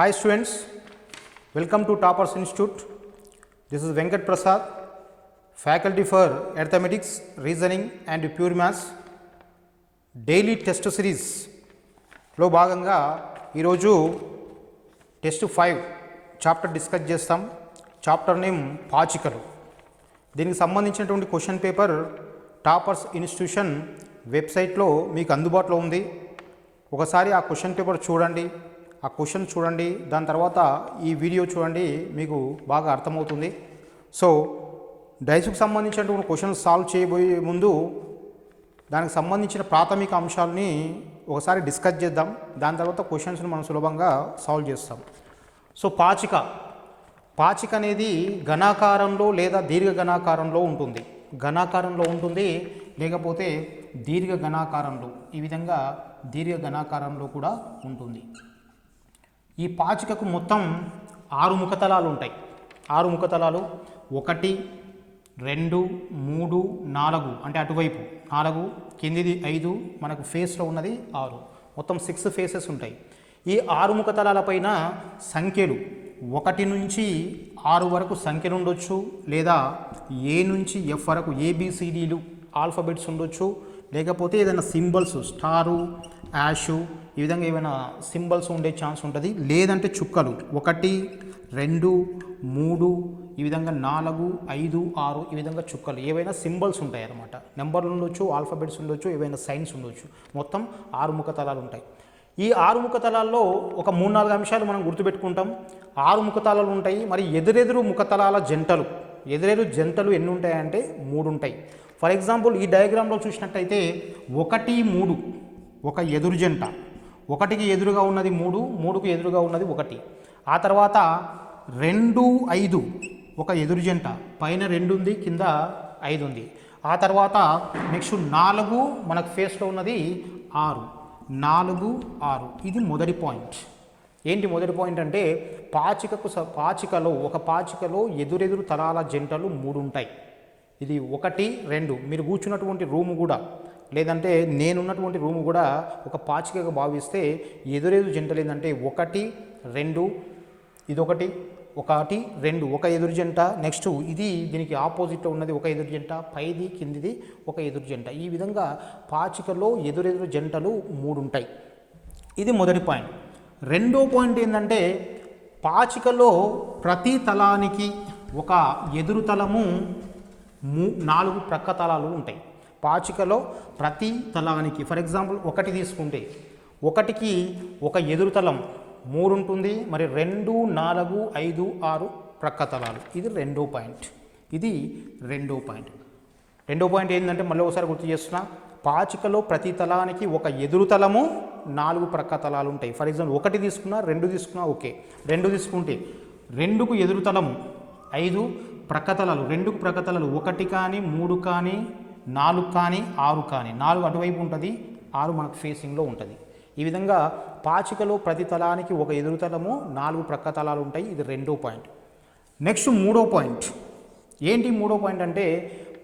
Hi students, welcome to Toppers Institute. This is Venkat Prasad, faculty for Arithmetics, Reasoning and Pure Maths. Daily test సిరీస్లో భాగంగా ఈరోజు test 5 chapter discuss చేస్తాం. Chapter name పాచికలు. దీనికి సంబంధించినటువంటి question paper toppers institution వెబ్సైట్లో మీకు అందుబాటులో ఉంది. ఒకసారి ఆ క్వశ్చన్ పేపర్ చూడండి, ఆ క్వశ్చన్ చూడండి, దాని తర్వాత ఈ వీడియో చూడండి, మీకు బాగా అర్థమవుతుంది. సో డైస్కి సంబంధించినటువంటి క్వశ్చన్ సాల్వ్ చేయబోయే ముందు దానికి సంబంధించిన ప్రాథమిక అంశాలని ఒకసారి డిస్కస్ చేద్దాం. దాని తర్వాత క్వశ్చన్స్ని మనం సులభంగా సాల్వ్ చేస్తాం. సో పాచిక అనేది ఘనాకారంలో లేదా దీర్ఘ ఘనాకారంలో ఉంటుంది. ఘనాకారంలో ఉంటుంది, లేకపోతే దీర్ఘ ఘనాకారంలో, ఈ విధంగా దీర్ఘ ఘనాకారంలో కూడా ఉంటుంది. ఈ పాచికకు మొత్తం 6 ముఖతలాలు ఉంటాయి. 6 ముఖతలాలు 1, 2, 3, 4 అంటే అటువైపు 4, కిందిది 5, మనకు ఫేస్లో ఉన్నది 6, మొత్తం 6 ఫేసెస్ ఉంటాయి. ఈ 6 ముఖతలాల పైన సంఖ్యలు 1 నుంచి 6 వరకు సంఖ్యలు ఉండొచ్చు, లేదా ఏ నుంచి ఎఫ్ వరకు ఏబిసిడీలు ఆల్ఫాబెట్స్ ఉండొచ్చు, లేకపోతే ఏదైనా సింబల్స్ స్టారు, యాషు, ఈ విధంగా ఏమైనా సింబల్స్ ఉండే ఛాన్స్ ఉంటుంది. లేదంటే చుక్కలు 1, 2, 3, ఈ విధంగా 4, 5, 6 ఈ విధంగా చుక్కలు ఏవైనా సింబల్స్ ఉంటాయి అన్నమాట. నెంబర్లు ఉండొచ్చు, ఆల్ఫాబెట్స్ ఉండొచ్చు, ఏవైనా సైన్స్ ఉండొచ్చు. మొత్తం 6 ముఖతలాలు ఉంటాయి. ఈ 6 ముఖతలాల్లో ఒక 3-4 అంశాలు మనం గుర్తుపెట్టుకుంటాం. 6 ముఖతలాలు ఉంటాయి. మరి ఎదురెదురు ముఖతలాల జంటలు, ఎదురెదురు జంటలు ఎన్ని ఉంటాయంటే 3 ఉంటాయి. ఫర్ ఎగ్జాంపుల్ ఈ డయాగ్రామ్లో చూసినట్టయితే 1, 3 ఒక ఎదురు జంట, 1కి ఎదురుగా ఉన్నది 3, 3కు ఎదురుగా ఉన్నది 1. ఆ తర్వాత 2, 5 ఒక ఎదురు జంట, పైన 2 ఉంది, కింద 5 ఉంది. ఆ తర్వాత నెక్స్ట్ 4 మనకు ఫేస్లో ఉన్నది 6, 4, 6. ఇది మొదటి పాయింట్. ఏంటి మొదటి పాయింట్ అంటే ఒక పాచికలో ఎదురెదురు తలాల జంటలు 3 ఉంటాయి. ఇది 1, 2. మీరు కూర్చున్నటువంటి రూము కూడా, లేదంటే నేనున్నటువంటి రూము కూడా ఒక పాచికగా భావిస్తే ఎదురెదురు జంటలు ఏంటంటే 1, 2, ఇది 1, 2 ఒక ఎదురు జంట. నెక్స్ట్ ఇది దీనికి ఆపోజిట్లో ఉన్నది ఒక ఎదురు జంట, పైది కిందిది ఒక ఎదురు జంట. ఈ విధంగా పాచికలో ఎదురెదురు జంటలు 3 ఉంటాయి. ఇది మొదటి పాయింట్. రెండో పాయింట్ ఏంటంటే పాచికలో ప్రతి తలానికి ఒక ఎదురు తలము 4 ప్రక్క తలాలు ఉంటాయి. పాచికలో ప్రతి తలానికి ఫర్ ఎగ్జాంపుల్ 1 తీసుకుంటే 1కి ఒక ఎదురు తలం 3 ఉంటుంది. మరి 2, 4, 5, 6 ప్రక్క తలాలు. ఇది రెండో పాయింట్. రెండో పాయింట్ ఏంటంటే మళ్ళీ ఒకసారి గుర్తు చేస్తున్నా, పాచికలో ప్రతి తలానికి ఒక ఎదురు తలము 4 ప్రక్క తలాలు ఉంటాయి. ఫర్ ఎగ్జాంపుల్ 1 తీసుకున్నా, 2 తీసుకున్నా ఓకే. 2 తీసుకుంటే 2కు ఎదురు తలము 5 ప్రక్క తలాలు, 2కు ప్రక్క తలాలు 1 కానీ, 3 కానీ, 4 కానీ, 6 కానీ. 4 అటువైపు ఉంటుంది, 6 మనకు ఫేసింగ్లో ఉంటుంది. ఈ విధంగా పాచికలో ప్రతి తలానికి ఒక ఎదురు తలము 4 ప్రక్క తలాలు ఉంటాయి. ఇది రెండో పాయింట్. నెక్స్ట్ మూడో పాయింట్. ఏంటి మూడో పాయింట్ అంటే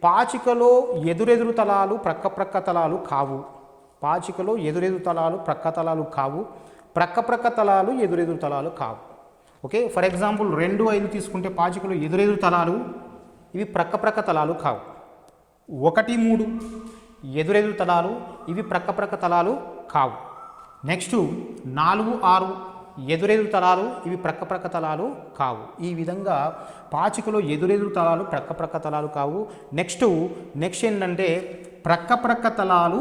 పాచికలో ఎదురెదురు తలాలు ప్రక్క తలాలు కావు. పాచికలో ఎదురెదురు తలాలు ప్రక్క తలాలు కావు, ప్రక్క తలాలు ఎదురెదురు తలాలు కావు. ఓకే, ఫర్ ఎగ్జాంపుల్ 2, 5 తీసుకుంటే పాచికలో ఎదురెదురు తలాలు, ఇవి ప్రక్క తలాలు కావు. 1, 3 ఎదురెదురు తలాలు, ఇవి ప్రక్క తలాలు కావు. నెక్స్ట్ 4, 6 ఎదురెదురు తలాలు, ఇవి ప్రక్క తలాలు కావు. ఈ విధంగా పాచికలో ఎదురెదురు తలాలు ప్రక్క తలాలు కావు. నెక్స్ట్ ఏంటంటే ప్రక్క తలాలు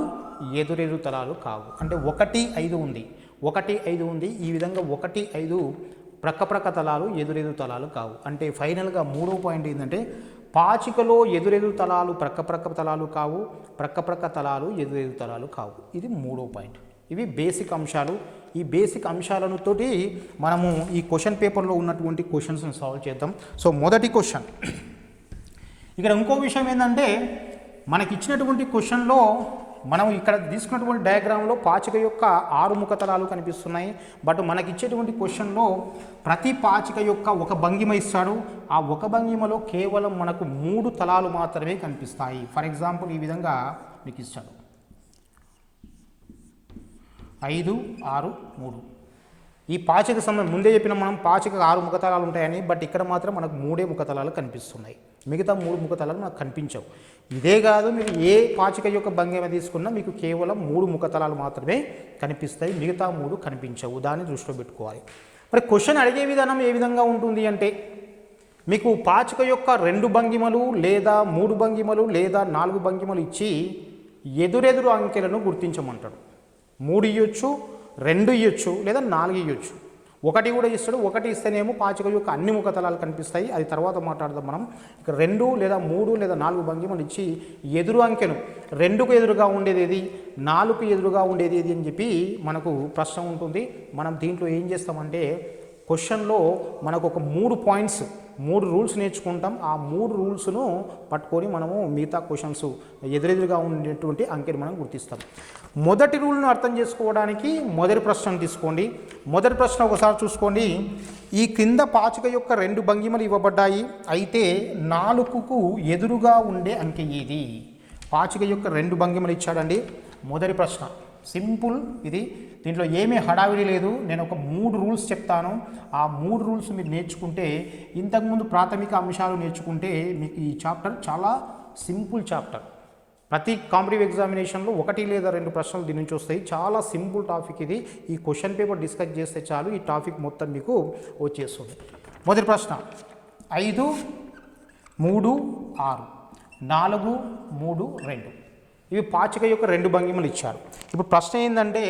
ఎదురెదురు తలాలు కావు. అంటే 1, 5 ఉంది, 1, 5 ఉంది. ఈ విధంగా 1, 5 ప్రక్క తలాలు ఎదురెదురు తలాలు కావు. అంటే ఫైనల్గా మూడో పాయింట్ ఏంటంటే పాచికలో ఎదురెదురు తలాలు ప్రక్క తలాలు కావు, ప్రక్క తలాలు ఎదురెదురు తలాలు కావు. ఇది మూడో పాయింట్. ఇవి బేసిక్ అంశాలు. ఈ బేసిక్ అంశాలతోటి మనము ఈ క్వశ్చన్ పేపర్లో ఉన్నటువంటి క్వశ్చన్స్ని సాల్వ్ చేద్దాం. సో మొదటి క్వశ్చన్. ఇక్కడ ఇంకో విషయం ఏంటంటే మనకి ఇచ్చినటువంటి క్వశ్చన్లో మనం ఇక్కడ తీసుకున్నటువంటి డయాగ్రామ్లో పాచిక యొక్క 6 ముఖతలాలు కనిపిస్తున్నాయి. బట్ మనకి ఇచ్చేటువంటి క్వశ్చన్లో ప్రతి పాచిక యొక్క ఒక భంగిమ ఇస్తాడు. ఆ ఒక భంగిమలో కేవలం మనకు 3 తలాలు మాత్రమే కనిపిస్తాయి. ఫర్ ఎగ్జాంపుల్ ఈ విధంగా మీకు ఇస్తాడు 5, 6, 3. ఈ పాచిక ముందే చెప్పిన మనం పాచిక 6 ముఖతలాలు ఉంటాయని, బట్ ఇక్కడ మాత్రం మనకు 3 ముఖతలాలు కనిపిస్తున్నాయి, మిగతా 3 ముఖతలాలు మనకు కనిపించవు. ఇదే కాదు, మీరు ఏ పాచిక యొక్క భంగిమ తీసుకున్నా మీకు కేవలం 3 ముఖతలాలు మాత్రమే కనిపిస్తాయి, మిగతా 3 కనిపించవు. దాన్ని దృష్టిలో పెట్టుకోవాలి. మరి క్వశ్చన్ అడిగే విధానం ఏ విధంగా ఉంటుంది అంటే, మీకు పాచిక యొక్క 2 భంగిమలు లేదా 3 భంగిమలు లేదా 4 భంగిమలు ఇచ్చి ఎదురెదురు అంకెలను గుర్తించమంటాడు. 3 ఇవ్వచ్చు, 2 ఇవ్వచ్చు, లేదా 4 ఇవ్వచ్చు. 1 కూడా ఇస్తాడు. 1 ఇస్తేనేమో పాచిక యొక్క అన్ని ముఖతలాలు కనిపిస్తాయి, అది తర్వాత మాట్లాడదాం మనం. ఇక 2 లేదా 3 లేదా 4 భంగిమలు ఇచ్చి ఎదురు అంకెను 2కు ఎదురుగా ఉండేది ఏది, 4కు ఎదురుగా ఉండేది ఏది అని చెప్పి మనకు ప్రశ్న ఉంటుంది. మనం దీంట్లో ఏం చేస్తామంటే, క్వశ్చన్లో మనకు ఒక 3 పాయింట్స్ 3 రూల్స్ నేర్చుకుంటాం. ఆ 3 రూల్స్ను పట్టుకొని మనము మిగతా క్వశ్చన్స్ ఎదురెదురుగా ఉండేటువంటి అంకెని మనం గుర్తిస్తాం. మొదటి రూల్ను అర్థం చేసుకోవడానికి మొదటి ప్రశ్న తీసుకోండి. మొదటి ప్రశ్న ఒకసారి చూసుకోండి. ఈ క్రింద పాచిక యొక్క 2 భంగిమలు ఇవ్వబడ్డాయి, అయితే 4కు ఎదురుగా ఉండే అంకె ఏది? పాచిక యొక్క 2 భంగిమలు ఇచ్చాడండి. మొదటి ప్రశ్న సింపుల్ ఇది, దీంట్లో ఏమీ హడావిడి లేదు. నేను ఒక 3 రూల్స్ చెప్తాను. ఆ 3 రూల్స్ మీరు నేర్చుకుంటే, ఇంతకుముందు ప్రాథమిక అంశాలు నేర్చుకుంటే మీకు ఈ చాప్టర్ చాలా సింపుల్ చాప్టర్. ప్రతి కాంపిటేటివ్ ఎగ్జామినేషన్లో 1 లేదా 2 ప్రశ్నలు దీని నుంచి వస్తాయి. చాలా సింపుల్ టాపిక్ ఇది. ఈ క్వశ్చన్ పేపర్ డిస్కస్ చేస్తే చాలు, ఈ టాపిక్ మొత్తం మీకు వచ్చేస్తుంది. మొదటి ప్రశ్న 5, 3, 6, 4, 3, 2 ఇవి పాచిక యొక్క 2 భంగిమలు ఇచ్చారు. ఇప్పుడు ప్రశ్న ఏంటంటే,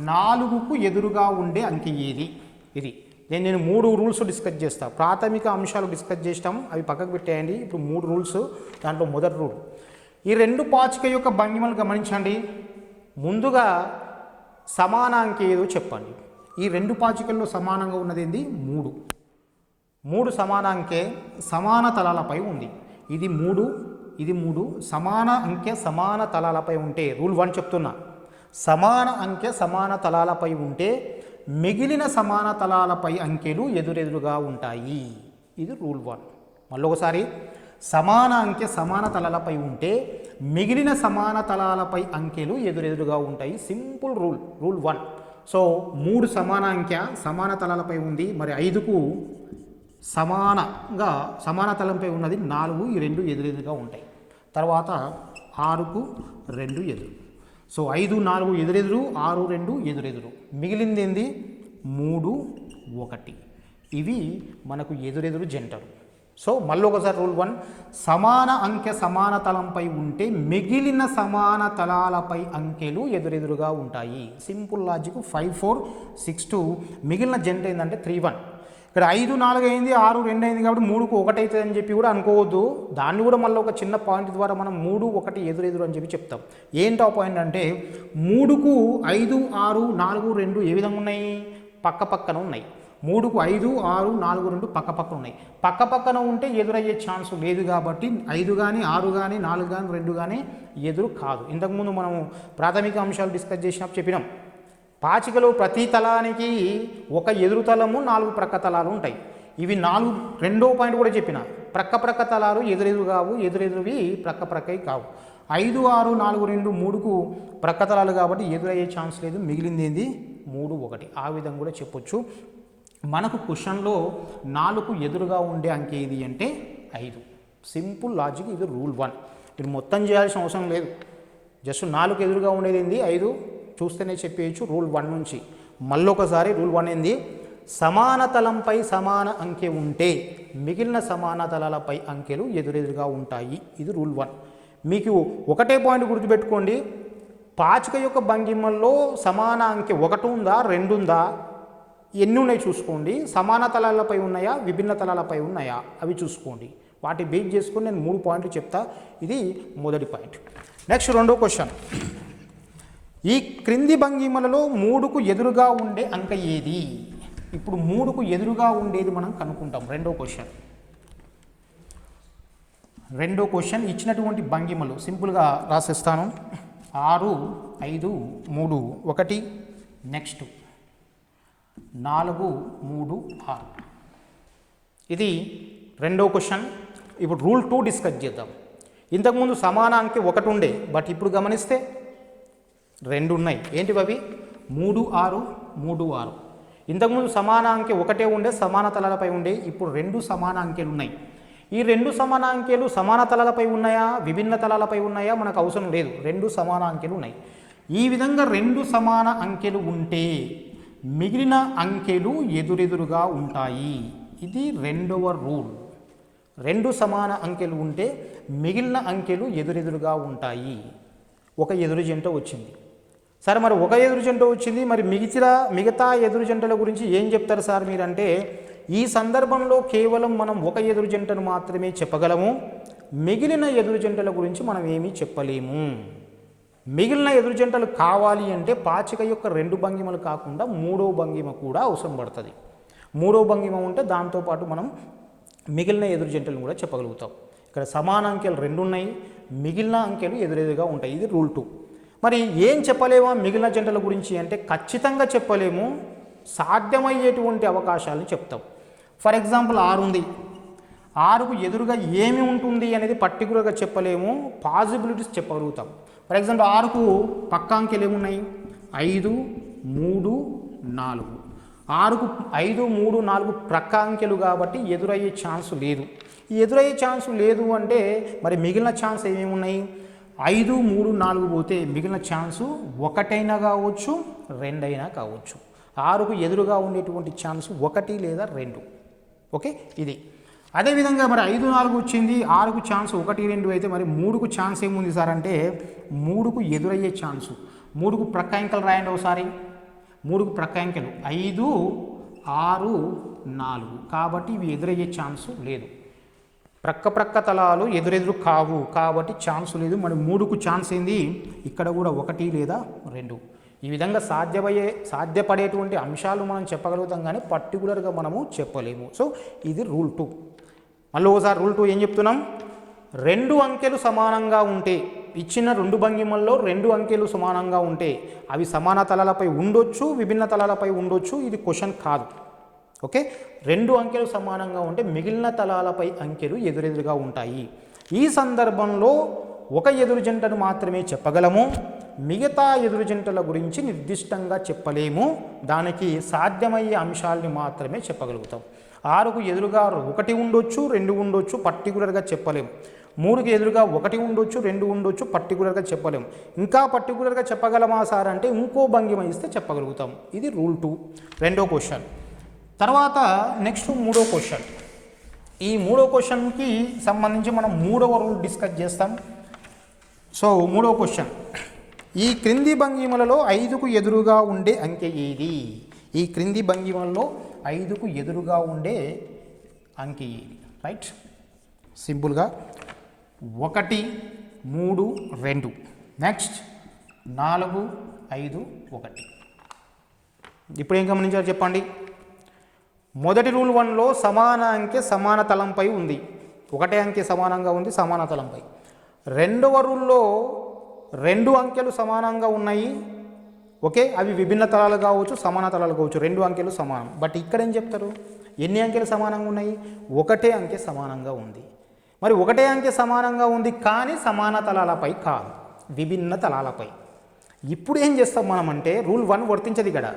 4కు ఎదురుగా ఉండే అంకె ఏది? ఇది నేను 3 రూల్స్ డిస్కస్ చేస్తాను. ప్రాథమిక అంశాలు డిస్కస్ చేస్తాం, అవి పక్కకు పెట్టేయండి. ఇప్పుడు 3 రూల్స్. దాంట్లో మొదటి రూల్, ఈ 2 పాచిక యొక్క భంగిమలు గమనించండి. ముందుగా సమాన అంకె ఏదో చెప్పండి. ఈ 2 పాచికల్లో సమానంగా ఉన్నది ఏంది? 3 సమాన అంకె సమాన తలాలపై ఉంది. ఇది 3, ఇది 3. సమాన అంకె సమాన తలాలపై ఉంటే, రూల్ 1 చెప్తున్నా, సమాన అంకె సమాన తలాలపై ఉంటే మిగిలిన సమాన తలాలపై అంకెలు ఎదురెదురుగా ఉంటాయి. ఇది రూల్ 1. మళ్ళీ ఒకసారి, సమాన అంకె సమాన తలాలపై ఉంటే మిగిలిన సమాన తలాలపై అంకెలు ఎదురెదురుగా ఉంటాయి. Simple rule, rule 1. సో 3 సమాన అంకె సమాన తలాలపై ఉంది, మరి 5కు సమాన తలంపై ఉన్నది 4, ఈ 2 ఎదురెదురుగా ఉంటాయి. తర్వాత 6కు 2 ఎదురు. సో 5, 4 ఎదురెదురు, 6, 2 ఎదురెదురు. మిగిలింది ఏంది? 3, 1. ఇవి మనకు ఎదురెదురు జంటలు. సో మళ్ళీ ఒకసారి రూల్ 1, సమాన అంకె సమాన తలంపై ఉంటే మిగిలిన సమాన తలాలపై అంకెలు ఎదురెదురుగా ఉంటాయి. Simple logic. 5, 4, 6, 2. మిగిలిన జంట ఏంటంటే 3, 1. ఇక్కడ 5, 4 అయింది, 6, 2 అయింది కాబట్టి 3కు 1 అవుతుంది అని చెప్పి కూడా అనుకోవద్దు. దాన్ని కూడా మళ్ళీ ఒక చిన్న పాయింట్ ద్వారా మనం 3, 1 ఎదురెదురు అని చెప్పి చెప్తాం. ఏంటో పాయింట్ అంటే, 3కు 5, 6, 4, 2 ఏ విధంగా ఉన్నాయి? పక్క పక్కన ఉన్నాయి. 3కు 5, 6, 4, 2 పక్క పక్కన ఉన్నాయి. పక్క పక్కన ఉంటే ఎదురయ్యే ఛాన్స్ లేదు కాబట్టి 5 కానీ 6 కానీ 4 కానీ 2 కానీ ఎదురు కాదు. ఇంతకుముందు మనము ప్రాథమిక అంశాలు డిస్కస్ చేసినప్పుడు చెప్పినాం, పాచికలో ప్రతి తలానికి ఒక ఎదురు తలము 4 ప్రక్క తలాలు ఉంటాయి. ఇవి 4. రెండో పాయింట్ కూడా చెప్పిన, ప్రక్క తలాలు ఎదురెదురు కావు, ఎదురెదురువి ప్రక్కవి కావు. 5, 6, 4, 2, 3కు ప్రక్క తలాలు కాబట్టి ఎదురయ్యే ఛాన్స్ లేదు. మిగిలింది ఏంది? 3, 1. ఆ విధంగా కూడా చెప్పొచ్చు. మనకు క్వశ్చన్లో 4కు ఎదురుగా ఉండే అంకె ఏది అంటే 5. Simple logic. ఇది రూల్ 1. మీరు మొత్తం చేయాల్సిన అవసరం లేదు. జస్ట్ 4కు ఎదురుగా ఉండేది ఏంది? 5 చూస్తేనే చెప్పేయచ్చు రూల్ 1 నుంచి. మళ్ళొకసారి రూల్ 1 ఏంది? సమాన తలంపై సమాన అంకె ఉంటే మిగిలిన సమాన తలాలపై అంకెలు ఎదురెదురుగా ఉంటాయి. ఇది రూల్ 1. మీకు ఒకటే పాయింట్ గుర్తుపెట్టుకోండి, పాచిక యొక్క భంగిమల్లో సమాన అంకె 1 ఉందా, 2 ఉందా, ఎన్ని ఉన్నాయి చూసుకోండి. సమాన తలాలపై ఉన్నాయా, విభిన్న తలాలపై ఉన్నాయా, అవి చూసుకోండి. వాటి బేస్ చేసుకొని నేను 3 పాయింట్లు చెప్తా. ఇది మొదటి పాయింట్. నెక్స్ట్ రెండో క్వశ్చన్, ఈ క్రింది భంగిమలలో 3కు ఎదురుగా ఉండే అంక ఏది? ఇప్పుడు 3కు ఎదురుగా ఉండేది మనం కనుక్కుంటాం. రెండో క్వశ్చన్ ఇచ్చినటువంటి భంగిమలు సింపుల్గా రాసేస్తాను. 6, 5, 3, 1. నెక్స్ట్ 4, 3, 6. ఇది రెండో క్వశ్చన్. ఇప్పుడు రూల్ 2 డిస్కస్ చేద్దాం. ఇంతకుముందు సమాన అంకె 1 ఉండే, బట్ ఇప్పుడు గమనిస్తే 2 ఉన్నాయి. ఏంటివి అవి? 3, 6, 3, 6. ఇంతకుముందు సమాన అంకె ఒకటే ఉండే సమాన తలాలపై ఉండే, ఇప్పుడు రెండు సమాన అంకెలు ఉన్నాయి. ఈ రెండు సమాన అంకెలు సమాన తలాలపై ఉన్నాయా విభిన్న తలాలపై ఉన్నాయా మనకు అవసరం లేదు, రెండు సమాన అంకెలు ఉన్నాయి. ఈ విధంగా రెండు సమాన అంకెలు ఉంటే మిగిలిన అంకెలు ఎదురెదురుగా ఉంటాయి. ఇది రెండవ రూల్. రెండు సమాన అంకెలు ఉంటే మిగిలిన అంకెలు ఎదురెదురుగా ఉంటాయి. ఒక ఎదురు జంట వచ్చింది, సరే మరి ఒక ఎదురు జంట వచ్చింది, మరి మిగతా ఎదురు జంటల గురించి ఏం చెప్తారు సార్ మీరంటే, ఈ సందర్భంలో కేవలం మనం ఒక ఎదురు జంటను మాత్రమే చెప్పగలము, మిగిలిన ఎదురు జంటల గురించి మనం ఏమీ చెప్పలేము. మిగిలిన ఎదురు జంటలు కావాలి అంటే పాచిక యొక్క రెండు భంగిమలు కాకుండా మూడో భంగిమ కూడా అవసరం పడుతుంది. మూడో భంగిమ ఉంటే దాంతోపాటు మనం మిగిలిన ఎదురు జంటలను కూడా చెప్పగలుగుతాం. ఇక్కడ సమాన అంకెలు రెండు ఉన్నాయి, మిగిలిన అంకెలు ఎదురెదురుగా ఉంటాయి. ఇది రూల్ 2. మరి ఏం చెప్పలేమా మిగిలిన జంటల గురించి అంటే ఖచ్చితంగా చెప్పలేము, సాధ్యమయ్యేటువంటి అవకాశాలను చెప్తాం. ఫర్ ఎగ్జాంపుల్ 6 ఉంది, 6కు ఎదురుగా ఏమి ఉంటుంది అనేది పర్టికులర్గా చెప్పలేము, పాసిబిలిటీస్ చెప్పగలుగుతాం. ఫర్ ఎగ్జాంపుల్ 6కు పక్క అంకెలు ఏమున్నాయి 5, 3, 4. 6కు 5, 3, 4 ప్రక్క అంకెలు కాబట్టి ఎదురయ్యే ఛాన్స్ లేదు. ఈ ఎదురయ్యే ఛాన్స్ లేదు అంటే మరి మిగిలిన ఛాన్స్ ఏమేమి ఉన్నాయి, 5, 3, 4 పోతే మిగిలిన ఛాన్సు ఒకటైనా కావచ్చు, రెండైనా కావచ్చు. 6కు ఎదురుగా ఉండేటువంటి ఛాన్స్ 1 లేదా 2. ఓకే, ఇది అదేవిధంగా మరి 5, 4 వచ్చింది, 6కు ఛాన్స్ 1, 2 అయితే మరి 3కు ఛాన్స్ ఏముంది సార్ అంటే 3కు ఎదురయ్యే ఛాన్సు. 3కు ప్రక్క అంకెలు రాయండి ఒకసారి. 3కు ప్రక్క అంకెలు 5, 6, 4 కాబట్టి ఇవి ఎదురయ్యే ఛాన్సు లేదు. ప్రక్క తలాలు ఎదురెదురు కావు కాబట్టి ఛాన్స్ లేదు. మరి 3కు ఛాన్స్ ఏంది, ఇక్కడ కూడా 1 లేదా 2. ఈ విధంగా సాధ్యపడేటువంటి అంశాలు మనం చెప్పగలుగుతాం కానీ పర్టికులర్గా మనము చెప్పలేము. సో ఇది రూల్ 2. మళ్ళీ ఒకసారి రూల్ 2 ఏం చెప్తున్నాం, రెండు అంకెలు సమానంగా ఉంటే, ఇచ్చిన రెండు భంగిమల్లో రెండు అంకెలు సమానంగా ఉంటే అవి సమాన తలాలపై ఉండొచ్చు, విభిన్న తలాలపై ఉండొచ్చు, ఇది క్వశ్చన్ కాదు. ఓకే, రెండు అంకెలు సమానంగా ఉంటే మిగిలిన తలాలపై అంకెలు ఎదురెదురుగా ఉంటాయి. ఈ సందర్భంలో ఒక ఎదురు జంటను మాత్రమే చెప్పగలము, మిగతా ఎదురు జంటల గురించి నిర్దిష్టంగా చెప్పలేము, దానికి సాధ్యమయ్యే అంశాలని మాత్రమే చెప్పగలుగుతాం. 6కు ఎదురుగా 1 ఉండొచ్చు, 2 ఉండొచ్చు, పర్టికులర్గా చెప్పలేము. 3కి ఎదురుగా 1 ఉండొచ్చు, 2 ఉండొచ్చు, పర్టికులర్గా చెప్పలేము. ఇంకా పర్టికులర్గా చెప్పగలమా సార్ అంటే ఇంకో భంగిమ ఇస్తే చెప్పగలుగుతాం. ఇది రూల్ 2, రెండో క్వశ్చన్. తర్వాత నెక్స్ట్ మూడో క్వశ్చన్. ఈ మూడో క్వశ్చన్కి సంబంధించి మనం మూడవ రూల్ డిస్కస్ చేస్తాం. సో మూడో క్వశ్చన్, ఈ క్రింది భంగిమలలో 5కు ఎదురుగా ఉండే అంకె ఏది? ఈ క్రింది భంగిమలలో 5కు ఎదురుగా ఉండే అంకె ఏది? రైట్, సింపుల్గా 1, 3, 2, నెక్స్ట్ 4, 5, 1. ఇప్పుడు ఏం గమనించాలో చెప్పండి. మొదటి రూల్ 1లో సమాన అంకె సమాన తలంపై ఉంది, ఒకటే అంకె సమానంగా ఉంది సమాన తలంపై. రెండవ రూల్లో రెండు అంకెలు సమానంగా ఉన్నాయి, ఓకే, అవి విభిన్న తలాలు కావచ్చు, సమాన తలాలు కావచ్చు, రెండు అంకెలు సమానం. బట్ ఇక్కడ ఏం చెప్తారు, ఎన్ని అంకెలు సమానంగా ఉన్నాయి? ఒకటే అంకె సమానంగా ఉంది. మరి ఒకటే అంకె సమానంగా ఉంది కానీ సమాన తలాలపై కాదు, విభిన్న తలాలపై. ఇప్పుడు ఏం చేస్తాం మనం అంటే రూల్ 1 వర్తించదు ఇక్కడ.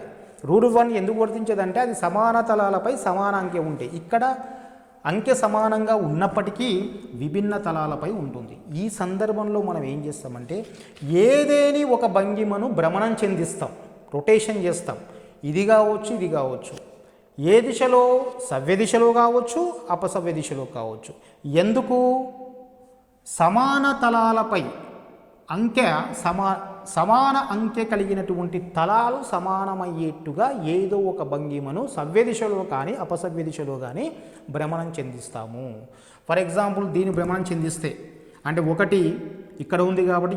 రూల్ 1 ఎందుకు వర్తించదంటే అది సమాన తలాలపై సమాన అంకె ఉంటే, ఇక్కడ అంకె సమానంగా ఉన్నప్పటికీ విభిన్న తలాలపై ఉంటుంది. ఈ సందర్భంలో మనం ఏం చేస్తామంటే ఏదేని ఒక భంగిమను భ్రమణం చెందిస్తాం, రొటేషన్ చేస్తాం. ఇది కావచ్చు, ఇది కావచ్చు, ఏ దిశలో, సవ్య దిశలో కావచ్చు, అపసవ్య దిశలో కావచ్చు. ఎందుకు? సమాన తలాలపై అంకె సమాన అంకె కలిగినటువంటి తలాలు సమానమయ్యేట్టుగా ఏదో ఒక భంగిమను సవ్య దిశలో కానీ అపసవ్య దిశలో కానీ భ్రమణం చెందిస్తాము. ఫర్ ఎగ్జాంపుల్ దీన్ని భ్రమణం చెందిస్తే అంటే 1 ఇక్కడ ఉంది కాబట్టి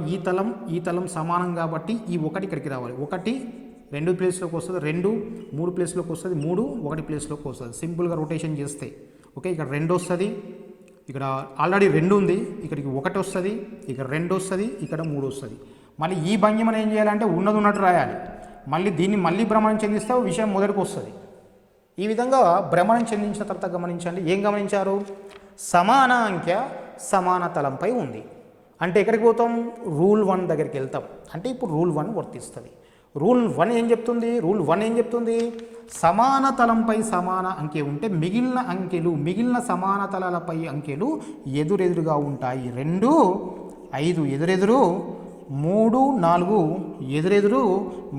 ఈ తలం సమానం కాబట్టి ఈ 1 ఇక్కడికి రావాలి. 1 2 ప్లేస్లోకి వస్తుంది, 2 3 ప్లేస్లోకి వస్తుంది, 3 1 ప్లేస్లోకి వస్తుంది. సింపుల్గా రొటేషన్ చేస్తే ఓకే, ఇక్కడ 2 వస్తుంది, ఇక్కడ ఆల్రెడీ 2 ఉంది, ఇక్కడికి 1 వస్తుంది, ఇక్కడ 2 వస్తుంది, ఇక్కడ 3 వస్తుంది. మళ్ళీ ఈ భంగిమను ఏం చేయాలంటే ఉన్నది ఉన్నట్టు రాయాలి. దీన్ని మళ్ళీ భ్రమణం చెందిస్తే విషయం మొదటికి వస్తుంది. ఈ విధంగా భ్రమణం చెందించిన తర్వాత గమనించండి, ఏం గమనించారు? సమాన అంకె సమాన తలంపై ఉంది అంటే ఎక్కడికి పోతాం? రూల్ 1 దగ్గరికి వెళ్తాం. అంటే ఇప్పుడు రూల్ 1 వర్తిస్తుంది. రూల్ 1 ఏం చెప్తుంది? రూల్ 1 ఏం చెప్తుంది? సమాన తలంపై సమాన అంకె ఉంటే మిగిలిన సమాన తలాలపై అంకెలు ఎదురెదురుగా ఉంటాయి. 2 5 ఎదురెదురు, 3 4 ఎదురెదురు,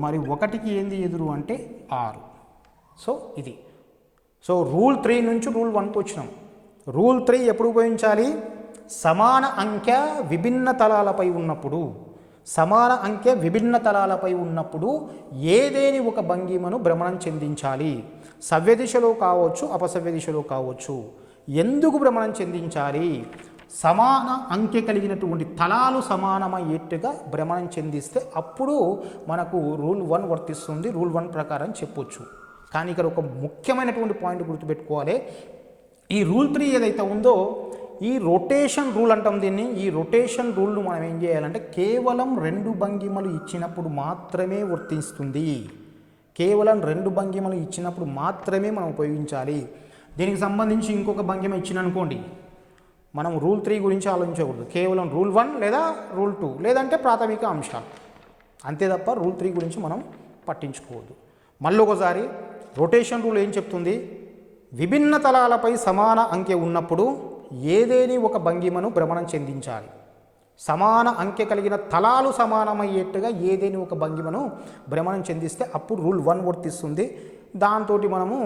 మరి 1కి ఏంది ఎదురు అంటే 6. సో ఇది. సో రూల్ 3 నుంచి రూల్ 1కి వచ్చినాం. రూల్ 3 ఎప్పుడు ఉపయోగించాలి? సమాన అంకె విభిన్న తలాలపై ఉన్నప్పుడు ఏదేని ఒక భంగిమను భ్రమణం చెందించాలి. సవ్య దిశలో కావచ్చు, అపసవ్య దిశలో కావచ్చు. ఎందుకు భ్రమణం చెందించాలి? సమాన అంకె కలిగినటువంటి తలాలు సమానమయ్యేట్టుగా భ్రమణం చెందిస్తే అప్పుడు మనకు రూల్ 1 వర్తిస్తుంది. రూల్ 1 ప్రకారం చెప్పొచ్చు. కానీ ఇక్కడ ఒక ముఖ్యమైనటువంటి పాయింట్ గుర్తుపెట్టుకోవాలి. ఈ రూల్ 3 ఏదైతే ఉందో ఈ రొటేషన్ రూల్ అంటాం దీన్ని. ఈ రొటేషన్ రూల్ను మనం ఏం చేయాలంటే కేవలం 2 భంగిమలు ఇచ్చినప్పుడు మాత్రమే వర్తిస్తుంది. కేవలం 2 భంగిమలు ఇచ్చినప్పుడు మాత్రమే మనం ఉపయోగించాలి. దీనికి సంబంధించి ఇంకొక భంగిమ ఇచ్చిననుకోండి, మనం రూల్ 3 గురించి ఆలోచించకూడదు. కేవలం రూల్ 1 లేదా రూల్ 2 లేదంటే ప్రాథమిక అంశాలు అంతే తప్ప రూల్ 3 గురించి మనం పట్టించుకోవద్దు. మళ్ళీ ఒకసారి రొటేషన్ రూల్ ఏం చెప్తుంది? విభిన్న తలాలపై సమాన అంకె ఉన్నప్పుడు ఏదేని ఒక భంగిమను భ్రమణం చెందించాలి. సమాన అంకె కలిగిన తలాలు సమానమయ్యేట్టుగా ఏదేని ఒక భంగిమను భ్రమణం చెందిస్తే అప్పుడు రూల్ 1 వర్తిస్తుంది. దాంతో మనము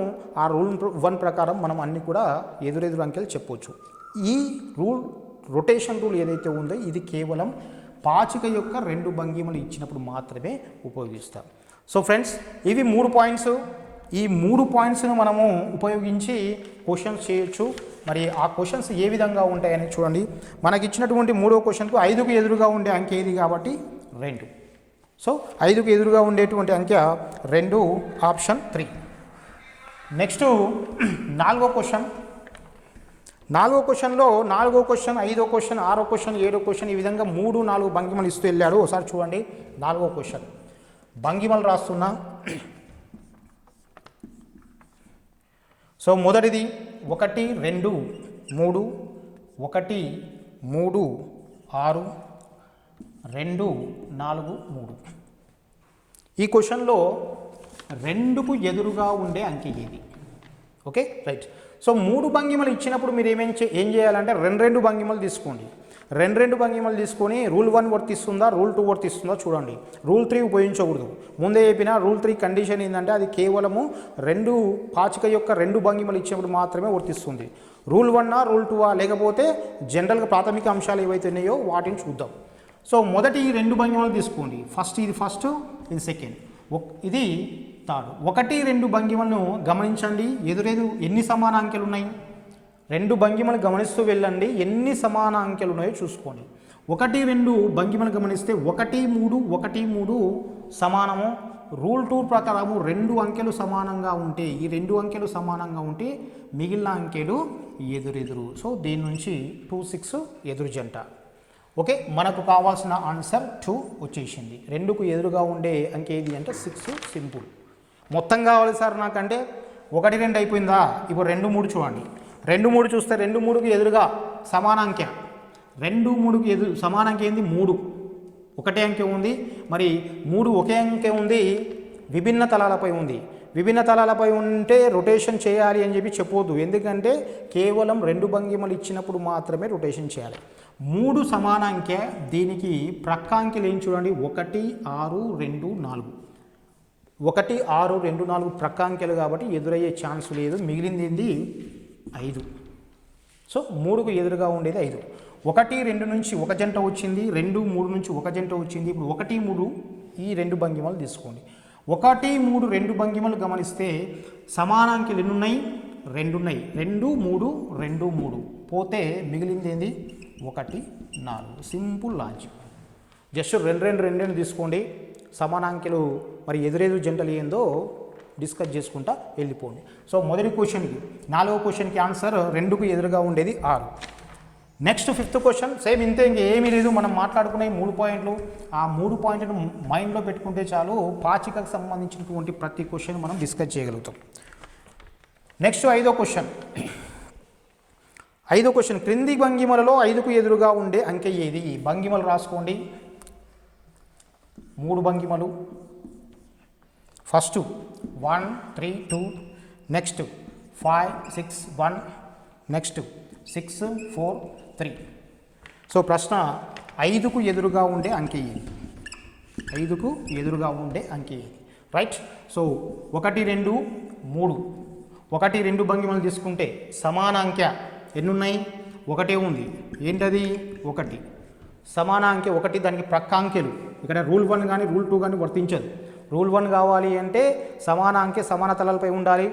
ఆ రూల్ 1 ప్రకారం మనం అన్ని కూడా ఎదురెదురు అంకెలు చెప్పవచ్చు. ఈ రొటేషన్ రూల్ ఏదైతే ఉందో ఇది కేవలం పాచిక యొక్క 2 భంగిమలు ఇచ్చినప్పుడు మాత్రమే ఉపయోగిస్తాం. సో ఫ్రెండ్స్, ఇవి 3 పాయింట్స్. ఈ 3 పాయింట్స్ను మనము ఉపయోగించి క్వశ్చన్స్ చేయొచ్చు. మరి ఆ క్వశ్చన్స్ ఏ విధంగా ఉంటాయని చూడండి. మనకి ఇచ్చినటువంటి 3వ క్వశ్చన్కు 5కు ఎదురుగా ఉండే అంకె ఏది కాబట్టి 2. సో 5కు ఎదురుగా ఉండేటువంటి అంకె 2, ఆప్షన్ 3. నెక్స్ట్ 4వ క్వశ్చన్. 4వ క్వశ్చన్లో 4వ క్వశ్చన్, 5వ క్వశ్చన్, 6వ క్వశ్చన్, 7వ క్వశ్చన్ ఈ విధంగా 3, 4 భంగిమలు ఇస్తూ వెళ్ళాడు. ఒకసారి చూడండి 4వ క్వశ్చన్. భంగిమలు రాస్తున్నా. సో మొదటిది 1 2 3 1 3 6 2 4 3. ఈ క్వశ్చన్లో 2కు ఎదురుగా ఉండే అంకె ఏది? Okay, right. సో 3 భంగిమలు ఇచ్చినప్పుడు మీరు ఏం చేయాలంటే 2 భంగిమలు తీసుకోండి. 2 భంగిమలు తీసుకొని రూల్ 1 వర్తిస్తుందా, రూల్ 2 వర్తిస్తుందా చూడండి. రూల్ 3 ఉపయోగించకూడదు. ముందే చెప్పిన రూల్ 3 కండిషన్ ఏంటంటే అది కేవలము 2 పాచిక యొక్క 2 భంగిమలు ఇచ్చినప్పుడు మాత్రమే వర్తిస్తుంది. రూల్ 1 రూల్ 2 లేకపోతే జనరల్గా ప్రాథమిక అంశాలు ఏవైతే ఉన్నాయో వాటిని చూద్దాం. సో మొదటి ఈ 2 భంగిమలు తీసుకోండి. ఇది ఫస్ట్, ఇది సెకండ్, ఇది థర్డ్. 1 2 భంగిమలను గమనించండి. ఎదురెదు ఎన్ని సమాన అంకెలు ఉన్నాయి? 2 భంగిమలు గమనిస్తూ వెళ్ళండి. ఎన్ని సమాన అంకెలు ఉన్నాయో చూసుకోండి. 1 2 భంగిమలు గమనిస్తే 1 3 1 3 సమానము. రూల్ 2 ప్రకారము 2 అంకెలు సమానంగా ఉంటే, ఈ 2 అంకెలు సమానంగా ఉంటే మిగిలిన అంకెలు ఎదురెదురు. సో దీని నుంచి 2 6 ఎదురు జంట. ఓకే, మనకు కావాల్సిన ఆన్సర్ 2 వచ్చేసింది. 2కు ఎదురుగా ఉండే అంకె ఏది అంటే 6. సింపుల్. మొత్తం కావాలి సార్ నాకంటే 1 2 అయిపోయిందా? ఇప్పుడు 2 3 చూడండి. 2 3 చూస్తే 2 3కు ఎదురుగా సమాన అంకె. 2 3కు ఎదురు సమాన అంకె ఏంది? 3. ఒకటే అంకె ఉంది. మరి 3 ఒకే అంకె ఉంది, విభిన్న తలాలపై ఉంది. విభిన్న తలాలపై ఉంటే రొటేషన్ చేయాలి అని చెప్పి చెప్పొద్దు. ఎందుకంటే కేవలం 2 భంగిమలు ఇచ్చినప్పుడు మాత్రమే రొటేషన్ చేయాలి. 3 సమాన అంకె. దీనికి ప్రక్క అంకెలు ఏం చూడండి? 1 6 2 4. 1 6 2 4 ప్రక్క అంకెలు కాబట్టి ఎదురయ్యే ఛాన్స్ లేదు. మిగిలింది ఏంది? 5. సో 3కు ఎదురుగా ఉండేది 5. 1 2 నుంచి ఒక జంట వచ్చింది, 2 3 నుంచి ఒక జంట వచ్చింది. ఇప్పుడు 1 3 ఈ 2 భంగిమలు తీసుకోండి. 1 3 2 భంగిమలు గమనిస్తే సమానాంకెలు ఎన్ని ఉన్నాయి? 2 ఉన్నాయి. 2 3 2 3 పోతే మిగిలింది ఏంది? 1 4. Simple logic. జస్ట్ 2 2 2 తీసుకోండి. సమానాంకెలు మరి ఎదురెదురు జంటలు ఏందో డిస్కస్ చేసుకుంటా వెళ్ళిపోండి. సో మొదటి క్వశ్చన్కి 4వ క్వశ్చన్కి ఆన్సర్ 2కు ఎదురుగా ఉండేది 6. నెక్స్ట్ 5th క్వశ్చన్ సేమ్ ఇంతే, ఇంక ఏమీ లేదు. మనం మాట్లాడుకునే 3 పాయింట్లు, ఆ 3 పాయింట్లను మైండ్లో పెట్టుకుంటే చాలు. పాచికకు సంబంధించినటువంటి ప్రతి క్వశ్చన్ మనం డిస్కస్ చేయగలుగుతాం. నెక్స్ట్ 5వ క్వశ్చన్. 5వ క్వశ్చన్, క్రింది భంగిమలలో 5కు ఎదురుగా ఉండే అంకె ఏది? భంగిమలు రాసుకోండి. 3 భంగిమలు. First 1 3 2, next 5 6 1, next 6 4 3. సో ప్రశ్న 5కు ఎదురుగా ఉండే అంకె ఏది? 5కు ఎదురుగా ఉండే అంకె ఏది? రైట్. సో 1 2 3, 1 2 భంగిమలు తీసుకుంటే సమాన అంకె ఎన్ని ఉన్నాయి? ఒకటే ఉంది. ఏంటది? 1. సమాన అంకె 1, దానికి ప్రక్క అంకెలు ఇక్కడ రూల్ 1 కానీ రూల్ 2 కానీ వర్తించదు. రూల్ 1 కావాలి అంటే సమాన అంకె సమాన తలాలపై ఉండాలి.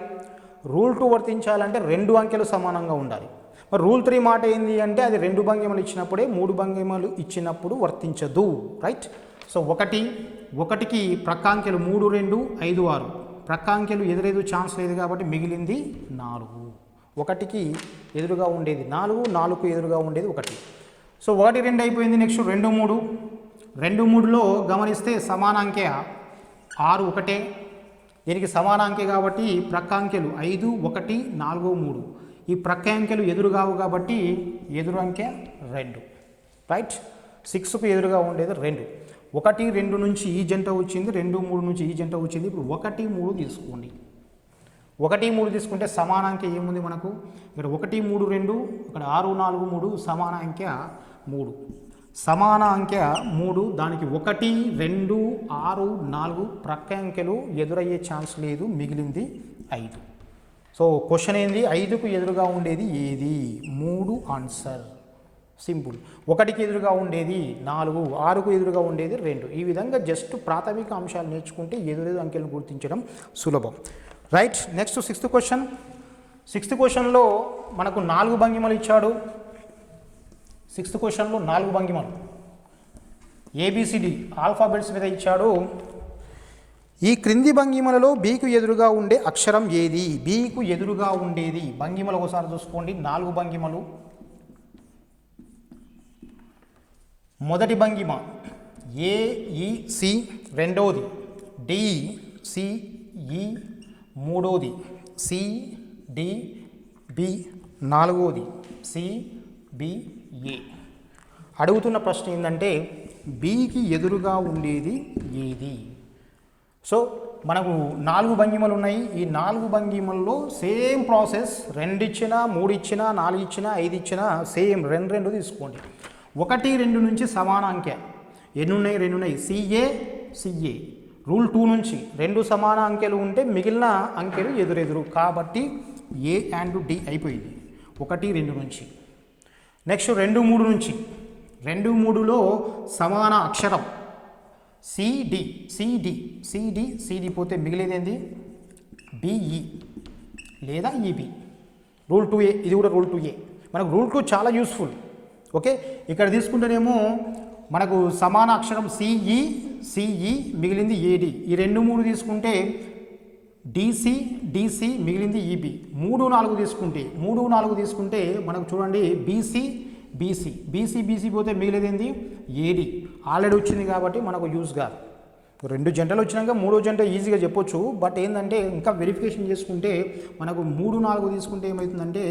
రూల్ 2 వర్తించాలంటే 2 అంకెలు సమానంగా ఉండాలి. మరి రూల్ 3 మాట ఏంది అంటే అది 2 భంగిమలు ఇచ్చినప్పుడే, 3 భంగిమలు ఇచ్చినప్పుడు వర్తించదు. రైట్. సో 1కి ప్రక్కాంకెలు 3 2 5 6, ప్రక్కాంకెలు ఎదురేదు ఛాన్స్ లేదు కాబట్టి మిగిలింది 4. 1కి ఎదురుగా ఉండేది 4, 4కు ఎదురుగా ఉండేది 1. సో 1 2 అయిపోయింది. నెక్స్ట్ 2 3, 2 3లో గమనిస్తే సమానాంకె 6 1, దీనికి సమానాంకె కాబట్టి ప్రక్కాంకెలు 5 1 4 3. ఈ ప్రక్క అంకెలు ఎదురుగావు కాబట్టి ఎదురు అంకె 2. రైట్. 6కు ఎదురుగా ఉండేది 2. 1 2 నుంచి ఈ జంట వచ్చింది, 2 3 నుంచి ఈ జంట వచ్చింది. ఇప్పుడు 1 3 తీసుకోండి. 1 3 తీసుకుంటే సమానాంకె ఏముంది మనకు? ఇక్కడ 1 3 2, ఇక్కడ 6 4 3, సమాన అంకె 3. సమాన అంకె 3, దానికి 1 2 6 4 ప్రక్క అంకెలు ఎదురయ్యే ఛాన్స్ లేదు, మిగిలింది 5. సో క్వశ్చన్ ఏంది? 5కు ఎదురుగా ఉండేది ఏది? 3 ఆన్సర్. సింపుల్. 1కి ఎదురుగా ఉండేది 4, 6కు ఎదురుగా ఉండేది 2. ఈ విధంగా జస్ట్ ప్రాథమిక అంశాలు నేర్చుకుంటే ఎదురెదు అంకెలను గుర్తించడం సులభం. Right. Next 6th question. 6th క్వశ్చన్లో మనకు 4 భంగిమలు ఇచ్చాడు. 6th క్వశ్చన్లో 4 భంగిమలు ABCD ఆల్ఫాబెట్స్ మీద ఇచ్చాడు. ఈ క్రింది భంగిమలలో బీకు ఎదురుగా ఉండే అక్షరం ఏది? బీకు ఎదురుగా ఉండేది భంగిమలు ఒకసారి చూసుకోండి. 4 భంగిమలు. మొదటి భంగిమ AEC, రెండవది DCE, మూడవది CDB, నాలుగవది CBA. అడుగుతున్న ప్రశ్న ఏంటంటే బీకి ఎదురుగా ఉండేది ఏది? సో మనకు 4 భంగిమలు ఉన్నాయి. ఈ 4 భంగిమల్లో సేమ్ ప్రాసెస్. 2 ఇచ్చినా, 3 ఇచ్చినా, 4 ఇచ్చినా, 5 ఇచ్చినా సేమ్ 2 2 తీసుకోండి. 1 2 నుంచి సమాన అంకె ఎన్ని ఉన్నాయి? 2 ఉన్నాయి. CA. రూల్ 2 నుంచి 2 సమాన అంకెలు ఉంటే మిగిలిన అంకెలు ఎదురెదురు కాబట్టి A అండ్ D అయిపోయింది 1 2 నుంచి. నెక్స్ట్ 2 3 నుంచి 2 3లో సమాన అక్షరం CD పోతే మిగిలేదేంది? BE లేదా EB. రూల్ 2A, ఇది కూడా రూల్ 2A. మనకు రూల్ 2 చాలా యూస్ఫుల్. ఓకే. ఇక్కడ తీసుకుంటేనేమో మనకు సమాన అక్షరం CE మిగిలింది AD. ఈ 2 3 తీసుకుంటే DC మిగిలింది EB. 3 4 తీసుకుంటే మనకు చూడండి BC పోతే మిగిలేదేంది? AD. ఆల్రెడీ వచ్చింది కాబట్టి మనకు యూజ్ కాదు. 2 జంటలు వచ్చినాక 3వ జంట ఈజీగా చెప్పొచ్చు. బట్ ఏంటంటే ఇంకా వెరిఫికేషన్ చేసుకుంటే మనకు 3 4 తీసుకుంటే ఏమవుతుందంటే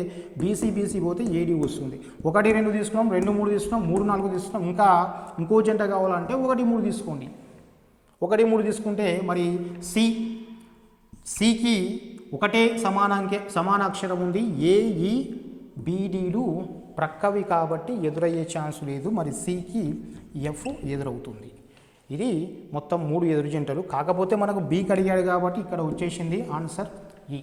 BC పోతే AD వస్తుంది. 1 2 తీసుకున్నాం, 2 3 తీసుకున్నాం, 3 4 తీసుకున్నాం. ఇంకా ఇంకో జంట కావాలంటే 1 3 తీసుకోండి. 1 3 తీసుకుంటే మరి Cకి ఒకటే సమాన అక్షరం ఉంది. AEBDలు ప్రక్కవి కాబట్టి ఎదురయ్యే ఛాన్స్ లేదు. మరి Cకి F ఎదురవుతుంది. ఇది మొత్తం 3 ఎదురు జంటలు. కాకపోతే మనకు బీకి అడిగాడు కాబట్టి ఇక్కడ వచ్చేసింది ఆన్సర్ E.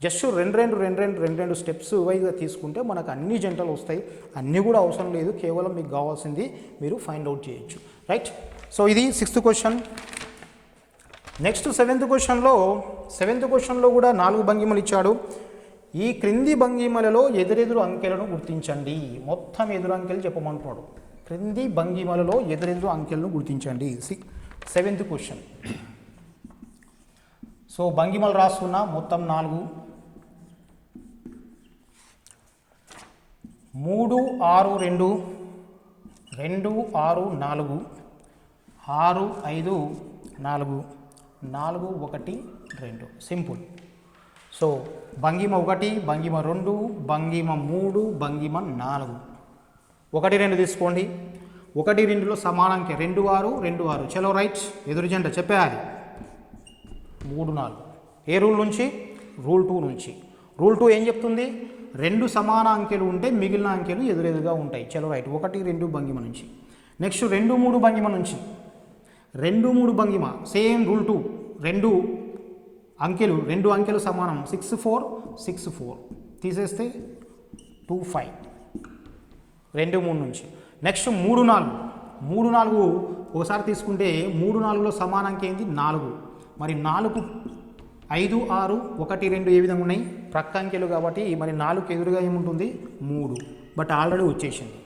జస్ట్ 2 స్టెప్స్ వైజ్గా తీసుకుంటే మనకు అన్ని జంటలు వస్తాయి. అన్నీ కూడా అవసరం లేదు, కేవలం మీకు కావాల్సింది మీరు ఫైండ్ అవుట్ చేయొచ్చు. రైట్. సో ఇది 6th క్వశ్చన్. నెక్స్ట్ 7th క్వశ్చన్లో కూడా 4 భంగిమలు ఇచ్చాడు. ఈ క్రింది భంగిమలలో ఎదురెదురు అంకెలను గుర్తించండి. మొత్తం ఎదురు అంకెలు చెప్పమంటున్నాడు. క్రింది భంగిమలలో ఎదురెదురు అంకెలను గుర్తించండి. 7th question. సో భంగిమలు రాస్తున్నా మొత్తం 4. 3 6 2, 2 6 4, 6 5 4, 4 1 2. సింపుల్. సో భంగిమ 1, భంగిమ 2, భంగిమ 3, భంగిమ 4. 1 2 తీసుకోండి. 1 2లో సమానాంకె 2 6 2 6. చలో రైట్. ఎదురు జంట చెప్పేయాలి. 3 4 ఏ రూల్ నుంచి? రూల్ 2 నుంచి. రూల్ 2 ఏం చెప్తుంది? 2 సమాన అంకెలు ఉంటే మిగిలిన అంకెలు ఎదురెదురుగా ఉంటాయి. చలో రైట్. 1 2 భంగిమ నుంచి. నెక్స్ట్ 2 3 భంగిమ నుంచి. 2 3 భంగిమ సేమ్ రూల్ 2. 2 అంకెలు సమానం. 6 4 6 4 తీసేస్తే 2 5. 2 3 నుంచి. నెక్స్ట్ 3 4. 3 4 ఒకసారి తీసుకుంటే 3 4లో సమాన అంకె ఏంది? 4. మరి 4 5 6 1 2 ఏ విధంగా ఉన్నాయి? ప్రక్క అంకెలు కాబట్టి మరి 4కి ఎదురుగా ఏముంటుంది? 3. బట్ ఆల్రెడీ వచ్చేసింది,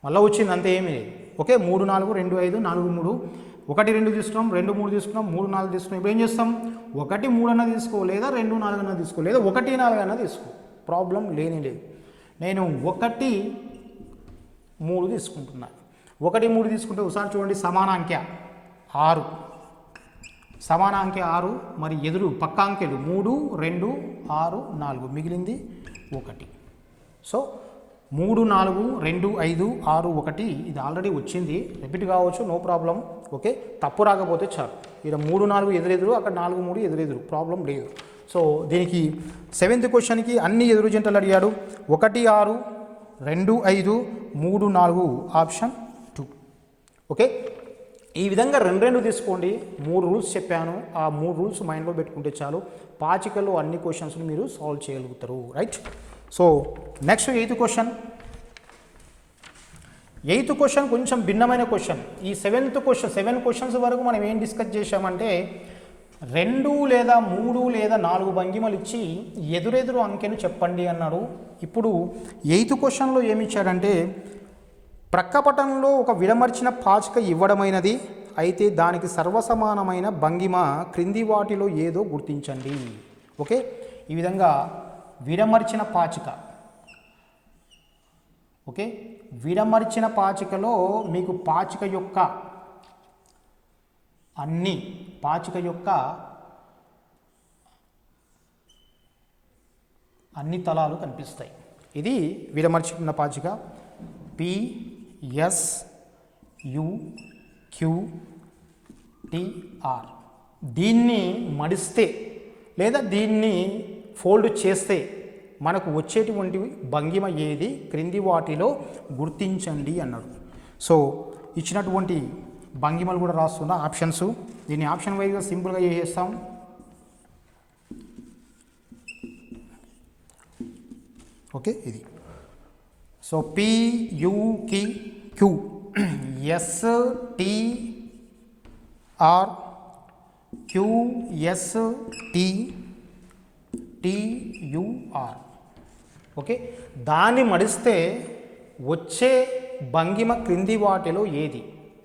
మళ్ళీ వచ్చింది, అంతే ఏమీ లేదు. ఓకే, 3 4 2 5 4 3 1 2 తీసుకున్నాం, 2 3 తీసుకున్నాం, 3 4 తీసుకున్నాం. ఇప్పుడు ఏం చేస్తాం? 1 3 అన్నా తీసుకో, లేదా 2 4 అన్నా తీసుకో, లేదా 1 4 అన్నా తీసుకో, ప్రాబ్లం లేనే లేదు. నేను 1 3 తీసుకుంటున్నా. 1 3 తీసుకుంటే ఒకసారి చూడండి, సమాన అంకె 6. సమాన అంకె 6, మరి ఎదురు పక్క అంకెలు 3 2 6 4, మిగిలింది 1. సో 3 4 2 5 6 1 ఇది ఆల్రెడీ వచ్చింది, రిపీట్ కావచ్చు, నో ప్రాబ్లం. ఓకే, తప్పు రాకపోతే చాలు. ఇక్కడ 3 4 ఎదురెదురు, అక్కడ 4 3 ఎదురెదురు, ప్రాబ్లం లేదు. సో దీనికి 7th క్వశ్చన్కి అన్ని ఎదురు జంటలు అడిగాడు. 1 6 2 5 3 4 ఆప్షన్ 2. ఓకే, ఈ విధంగా 2 తీసుకోండి. 3 రూల్స్ చెప్పాను, ఆ 3 రూల్స్ మైండ్లో పెట్టుకుంటే చాలు. పాచికల్లో అన్ని క్వశ్చన్స్ని మీరు సాల్వ్ చేయగలుగుతారు. Right. So next 8th question. 8th question కొంచెం భిన్నమైన క్వశ్చన్. ఈ 7th క్వశ్చన్ 7 క్వశ్చన్స్ వరకు మనం ఏం డిస్కస్ చేశామంటే 2 లేదా 3 లేదా 4 భంగిమలు ఇచ్చి ఎదురెదురు అంకెను చెప్పండి అన్నాడు. ఇప్పుడు 8th క్వశ్చన్లో ఏమి ఇచ్చాడంటే ప్రక్కపటంలో ఒక విడమర్చిన పాచిక ఇవ్వడమైనది, అయితే దానికి సర్వసమానమైన భంగిమ క్రింది వాటిలో ఏదో గుర్తించండి. ఓకే, ఈ విధంగా విడమర్చిన పాచిక. ఓకే, విడమర్చిన పాచికలో మీకు పాచిక యొక్క అన్ని తలాలు కనిపిస్తాయి. ఇది విడమర్చిన పాచిక. P S U Q T R. దీన్ని మడిస్తే లేదా దీన్ని ఫోల్డ్ చేస్తే మనకు వచ్చేటువంటి భంగిమ ఏది? క్రింది వాటిలో గుర్తించండి అన్నాడు. సో ఇచ్చినటువంటి భంగిమలు కూడా రాస్తున్నా, ఆప్షన్స్. దీన్ని ఆప్షన్ వైజ్గా సింపుల్గా చేసేస్తాం. ఓకే, ఇది so P U Q S T R Q S T T U R. Okay, దాన్ని మడిస్తే వచ్చే భంగిమ క్రింది వాటిలో ఏది?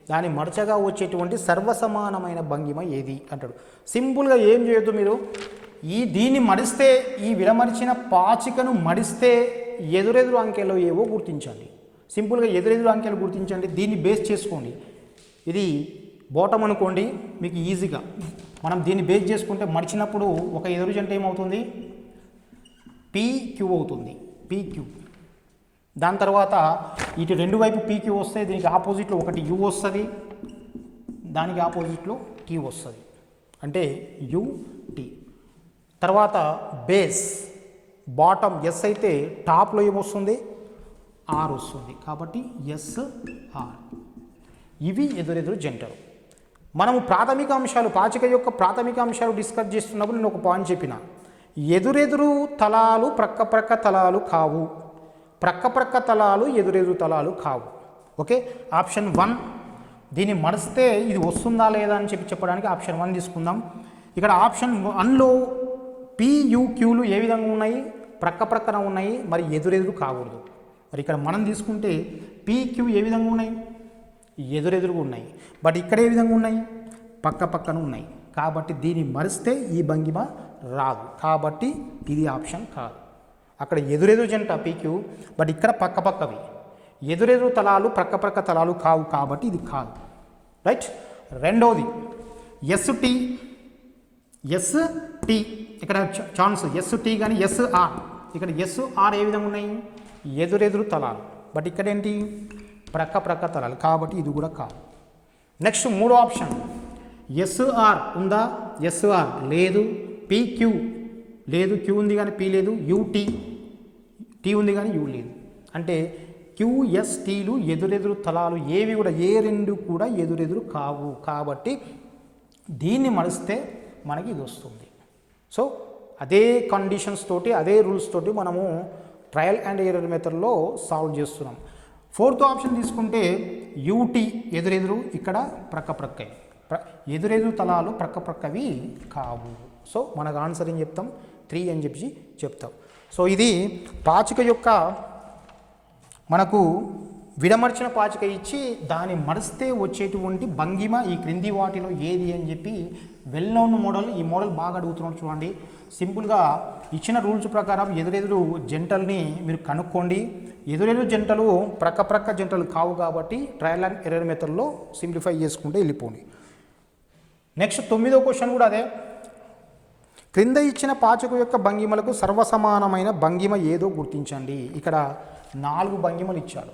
దాన్ని మడచగా వచ్చేటువంటి సర్వసమానమైన భంగిమ ఏది అంటాడు. సింపుల్గా ఏం చేయొద్దు మీరు, దీన్ని మడిస్తే, ఈ విడమర్చిన పాచికను మడిస్తే ఎదురెదురు అంకెలో ఏవో గుర్తించండి. సింపుల్గా ఎదురెదురు అంకెలు గుర్తించండి, దీన్ని బేస్ చేసుకోండి. ఇది బాటమ్ అనుకోండి, మీకు ఈజీగా మనం దీన్ని బేస్ చేసుకుంటే మడిచినప్పుడు ఒక ఎదురు జంట ఏమవుతుంది? PQ అవుతుంది, PQ. దాని తర్వాత ఇటు రెండు వైపు PQ వస్తే దీనికి ఆపోజిట్లో ఒకటి U వస్తుంది, దానికి ఆపోజిట్లో T వస్తుంది, అంటే UT. తర్వాత బేస్ బాటమ్ S అయితే టాప్లో ఏమొస్తుంది? R వస్తుంది, కాబట్టి SR. ఇవి ఎదురెదురు జంటలు. మనము ప్రాథమిక అంశాలు, పాచిక యొక్క ప్రాథమిక అంశాలు డిస్కస్ చేస్తున్నప్పుడు నేను ఒక పాయింట్ చెప్పిన, ఎదురెదురు తలాలు ప్రక్క తలాలు కావు, ప్రక్క తలాలు ఎదురెదురు తలాలు కావు. ఓకే, ఆప్షన్ 1 దీన్ని మడిస్తే ఇది వస్తుందా లేదా అని చెప్పడానికి ఆప్షన్ 1 తీసుకుందాం. ఇక్కడ ఆప్షన్ 1లో PUQలు ఏ విధంగా ఉన్నాయి? ప్రక్కన ఉన్నాయి, మరి ఎదురెదురు కాకూడదు. మరి ఇక్కడ మనం తీసుకుంటే PQ ఏ విధంగా ఉన్నాయి? ఎదురెదురుగా ఉన్నాయి. బట్ ఇక్కడ ఏ విధంగా ఉన్నాయి? పక్కన ఉన్నాయి. కాబట్టి దీన్ని మరిస్తే ఈ భంగిమ రాదు, కాబట్టి ఇది ఆప్షన్ కాదు. అక్కడ ఎదురెదురు జంట PQ, బట్ ఇక్కడ పక్కవి ఎదురెదురు తలాలు ప్రక్క తలాలు కావు, కాబట్టి ఇది కాదు. రైట్. రెండవది ST. ఇక్కడ ఛాన్స్ ST కానీ SR. ఇక్కడ SR ఏ విధంగా ఉన్నాయి? ఎదురెదురు తలాలు, బట్ ఇక్కడ ఏంటి? ప్రక్క తలాలు, కాబట్టి ఇది కూడా కాదు. నెక్స్ట్ మూడో ఆప్షన్ ఎస్ఆర్ ఉందా? ఎస్ఆర్ లేదు. పిక్యూ లేదు, క్యూ ఉంది కానీ పీ లేదు. యూటీ టీ ఉంది కానీ యూ లేదు. అంటే క్యూఎస్టీలు ఎదురెదురు తలాలు ఏవి కూడా, ఏ రెండు కూడా ఎదురెదురు కావు. కాబట్టి దీన్ని మరిస్తే మనకి ఇది వస్తుంది. సో అదే కండిషన్స్ తోటి, అదే రూల్స్ తోటి మనము ట్రయల్ అండ్ ఎర్రర్ మెథడ్లో సాల్వ్ చేస్తున్నాం. ఫోర్త్ ఆప్షన్ తీసుకుంటే యూటీ ఎదురెదురు, ఇక్కడ ప్రక్కవి. ఎదురెదురు తలాలు ప్రక్కవి కావు. సో మనకు ఆన్సర్ ఏం చెప్తాం? 3 అని చెప్పి చెప్తాం. సో ఇది పాచిక యొక్క మనకు విడమర్చిన పాచిక ఇచ్చి దాన్ని మరిస్తే వచ్చేటువంటి భంగిమ ఈ క్రింది వాటిలో ఏది అని చెప్పి వెల్ నోన్ మోడల్. ఈ మోడల్ బాగా అడుగుతున్నాడు చూడండి. సింపుల్గా ఇచ్చిన రూల్స్ ప్రకారం ఎదురెదురు జంటల్ని మీరు కనుక్కోండి. ఎదురెదురు జంటలు ప్రక్క జంటలు కావు కాబట్టి ట్రయల్ అండ్ ఎర్రర్ మెథడ్లో సింప్లిఫై చేసుకుంటే వెళ్ళిపోండి. నెక్స్ట్ 9వ క్వశ్చన్ కూడా అదే. క్రింద ఇచ్చిన పాచిక యొక్క భంగిమలకు సర్వసమానమైన భంగిమ ఏదో గుర్తించండి. ఇక్కడ 4 భంగిమలు ఇచ్చాడు.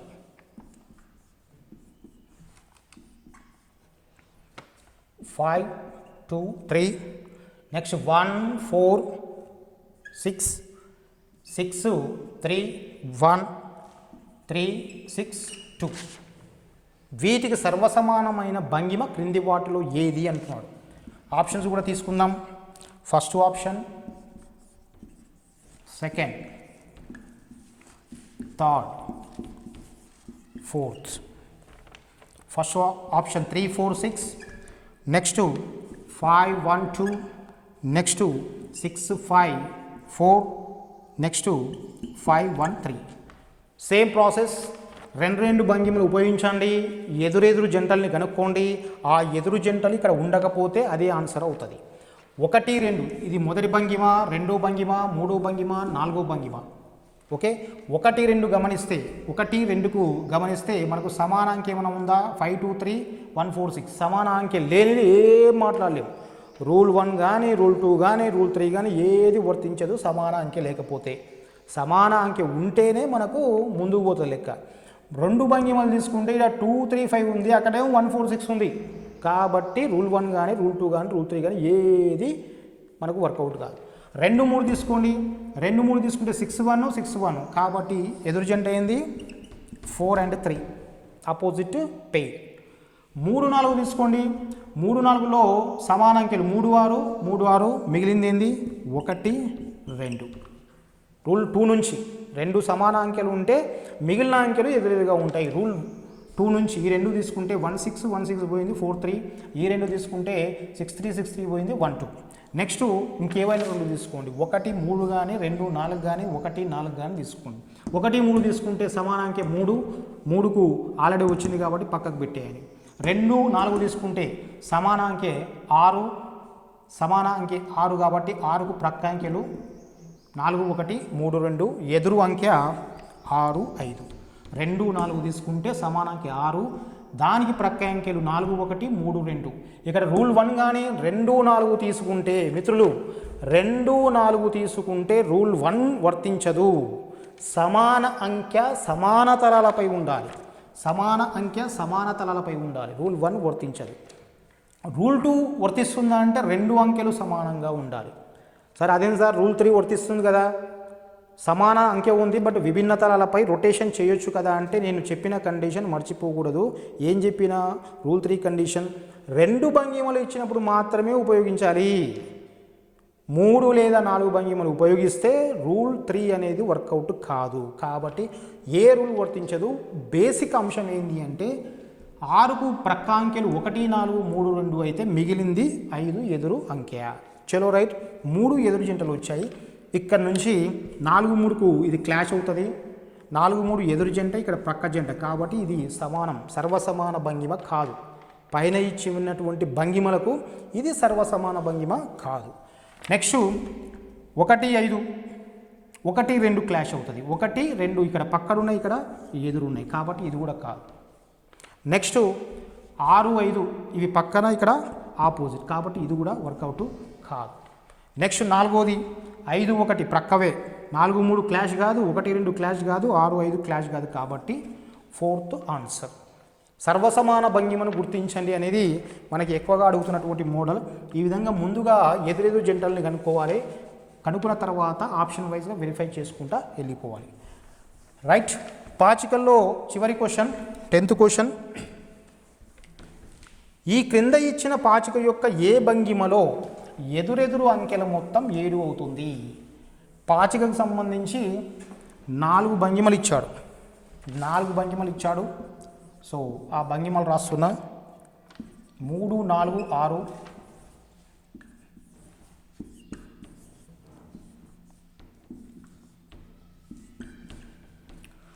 5, 2, 3, నెక్స్ట్ 1, 4, 6, 6, 3, 1, 3, 6, 2. వీటికి సర్వసమానమైన భంగిమ క్రింది వాటిలో ఏది అంటున్నాడు. ఆప్షన్స్ కూడా తీసుకుందాం. First option, second, third, fourth. First option 3, 4, 6, next 5, 1, 2, next 6, 5, 4, next 5, 1, 3. Same process. రెండు భంగిమలు ఉపయోగించండి. ఎదురెదురు జంటల్ని కనుక్కోండి. ఆ ఎదురు జంటలు ఇక్కడ ఉండకపోతే అదే ఆన్సర్ అవుతుంది. 1, 2 ఇది మొదటి భంగిమ, రెండో భంగిమ, మూడో భంగిమ, నాలుగో భంగిమ. ఓకే, 1, 2 గమనిస్తే 1, 2కు గమనిస్తే మనకు సమానాంకె ఏమైనా ఉందా? 5, 2, 3, 1, 4, 6 సమానాంకె లేనిది ఏం మాట్లాడలేము. రూల్ 1 కానీ, రూల్ 2 కానీ, రూల్ 3 కానీ ఏది వర్తించదు సమాన అంకె లేకపోతే. సమాన అంకె ఉంటేనే మనకు ముందుకు పోతుంది లెక్క. 2 భంగిమలు తీసుకుంటే ఇక్కడ 2, 3, 5 ఉంది, అక్కడేమో 1, 4, 6 ఉంది. కాబట్టి రూల్ 1 కానీ, రూల్ 2 కానీ, రూల్ 3 కానీ ఏది మనకు వర్కౌట్ కాదు. 2, 3 తీసుకోండి. 2, 3 తీసుకుంటే 6, 1, 6, 1 కాబట్టి ఎదురు జంట ఏంది? 4 and 3 అపోజిట్ పెయిర్. 3, 4 తీసుకోండి. 3, 4లో సమానాంకెలు 3, 6, 3, 6 మిగిలింది ఏంది? 1, 2. రూల్ 2 నుంచి 2 సమాన అంకెలు ఉంటే మిగిలిన అంకెలు ఎదురెదురుగా ఉంటాయి. రూల్ 2 నుంచి ఈ 2 తీసుకుంటే 1, 6, 1, 6 పోయింది, 4, 3. ఈ 2 తీసుకుంటే 6, 3, 6, 3 పోయింది, 1, 2. నెక్స్ట్ ఇంకేవైనా 2 తీసుకోండి. 1, 3 కానీ, 2, 4 కానీ, 1, 4 కానీ తీసుకోండి. 1, 3 తీసుకుంటే సమానాంకె 3, 3కు ఆల్రెడీ వచ్చింది కాబట్టి పక్కకు పెట్టేయాలి. 2, 4 తీసుకుంటే సమానాంకె 6, సమాన అంకె 6 కాబట్టి 6కు ప్రక్క అంకెలు 4, 1, 3, 2 ఎదురు అంకె 6, 5. 2, 4 తీసుకుంటే సమానాంకె 6, దానికి ప్రక్క అంకెలు 4, 1, 3, 2. ఇక్కడ రూల్ 1 కానీ 2, 4 తీసుకుంటే మిత్రులు 2, 4 తీసుకుంటే రూల్ 1 వర్తించదు. సమాన అంకె సమాన తలాలపై ఉండాలి. సమాన అంకె సమాన తలాలపై ఉండాలి. రూల్ 1 వర్తించదు. రూల్ 2 వర్తిస్తుందా అంటే 2 అంకెలు సమానంగా ఉండాలి. సరే అదేం సార్ రూల్ 3 వర్తిస్తుంది కదా, సమాన అంకె ఉంది బట్ విభిన్న తలాలపై రొటేషన్ చేయొచ్చు కదా అంటే నేను చెప్పిన కండిషన్ మర్చిపోకూడదు. ఏం చెప్పినా రూల్ 3 కండిషన్ 2 భంగిమలు ఇచ్చినప్పుడు మాత్రమే ఉపయోగించాలి. 3 లేదా 4 భంగిమలు ఉపయోగిస్తే రూల్ 3 అనేది వర్కౌట్ కాదు. కాబట్టి ఏ రూల్ వర్తించదు. బేసిక్ అంశం ఏంటి అంటే 6కు ప్రక్క అంకెలు 1, 4, 3, 2 అయితే మిగిలింది 5 ఎదురు అంకె. చలో రైట్, 3 ఎదురు జంటలు వచ్చాయి. ఇక్కడ నుంచి 4, 3కు ఇది క్లాష్ అవుతుంది. 4, 3 ఎదురు జంట, ఇక్కడ ప్రక్క జంట కాబట్టి ఇది సమానం, సర్వసమాన భంగిమ కాదు. పైన ఇచ్చి ఉన్నటువంటి భంగిమలకు ఇది సర్వసమాన భంగిమ కాదు. నెక్స్ట్ 1, 5, 1, 2 క్లాష్ అవుతుంది. 1, 2 ఇక్కడ పక్కడున్నాయి, ఇక్కడ ఎదురున్నాయి కాబట్టి ఇది కూడా కాదు. నెక్స్ట్ 6, 5 ఇవి పక్కన ఇక్కడ ఆపోజిట్ కాబట్టి ఇది కూడా వర్కౌట్ కాదు. నెక్స్ట్ 4వది 5, 1 ప్రక్కవే. 4, 3 క్లాష్ కాదు, 1, 2 క్లాష్ కాదు, 6, 5 క్లాష్ కాదు కాబట్టి 4th ఆన్సర్. సర్వసమాన భంగిమను గుర్తించండి అనేది మనకి ఎక్కువగా అడుగుతున్నటువంటి మోడల్. ఈ విధంగా ముందుగా ఎదురెదురు జంటల్ని కనుక్కోవాలి. కనుక్కున్న తర్వాత ఆప్షన్ వైజ్గా వెరిఫై చేసుకుంటా వెళ్ళిపోవాలి. రైట్. పాచికల్లో చివరి క్వశ్చన్, 10th క్వశ్చన్. ఈ క్రింద ఇచ్చిన పాచిక యొక్క ఏ భంగిమలో ఎదురెదురు అంకెల మొత్తం 7 అవుతుంది? పాచికకు సంబంధించి 4 భంగిమలు ఇచ్చాడు. 4 భంగిమలు ఇచ్చాడు. సో ఆ భంగిమలు రాస్తున్నా. 3, 4, 6.